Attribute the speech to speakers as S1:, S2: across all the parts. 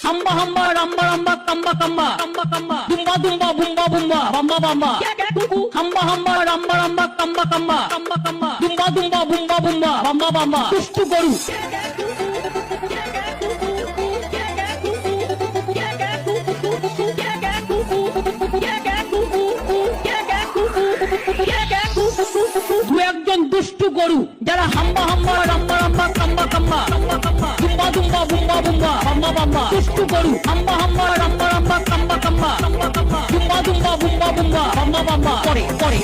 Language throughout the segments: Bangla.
S1: হাম্বা হাম্বা রাম্বা রাম্বা কাম্বা কাম্বা কাম্বা কাম্বা দুম্বা দুম্বা বুম্বা বুম্বা বাম্বা বাম্বা হাম্বা হাম্বা রাম্বা রাম্বা কাম্বা কাম্বা কাম্বা কাম্বা দুম্বা দুম্বা বুম্বা বুম্বা বাম্বা বাম্বা দুষ্টু গরু। দু একজন দুষ্টু গরু যারা হাম্বা হাম্বা রাম্বা রাম্বা কাম্বা কাম্বা দুম্বা দুম্বা বুম্বা বুম্বা বাম্বা বাম্বা দুষ্টু গরু হাম্বা হাম্বা রাম্বা রাম্বা কাম্বা কাম্বা দুম্বা দুম্বা বুম্বা বুম্বা বাম্বা বাম্বা করে করে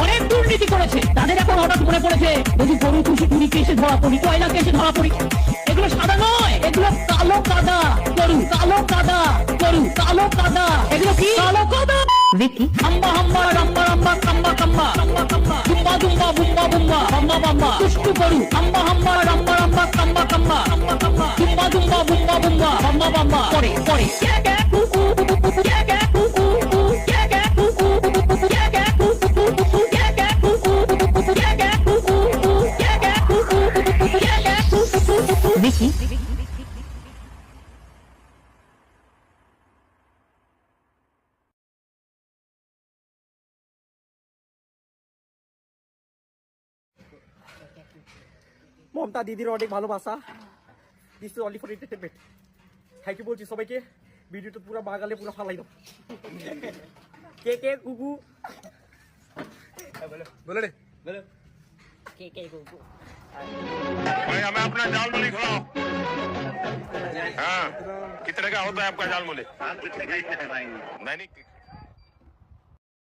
S1: অনেক দুর্নীতি করেছে, তাদের এখন হঠাৎ মনে পড়েছে যদি গরু চুরি কেসে ধরা পড়ি, কয়লা কেসে ধরা পড়ি, এগুলো সাদা নয়, এগুলো কালো কাদা গরু, কালো কাদা গরু, কালো কাদা, এগুলো কি কালো কাদা। হাম্বা হাম্বা রাম্বা রাম্বা কাম্বা কাম্বা দুম্বা দুম্বা বুম্বা বুম্বা বাম্বা বাম্বা দুষ্টু গরু হাম্বা হাম্বা রাম্বা রাম্বা কাম্বা কাম্বা দুম্বা দুম্বা বুম্বা বুম্বা বাম্বা বাম্বা করে করে দেখি।
S2: মমতা দিদির অনেক ভালোবাসা, this is only for entertainment. Thank you বলছি সবাইকে, ভিডিওটা পুরো বাঙালে পুরো ফালাই দাও। কে কে কুকু बोलो रे बोलो
S3: के कुकू
S4: भाई हमें अपना जाल मूली खिलाओ। हाँ कितने का होता है आपका जाल मूली? नहीं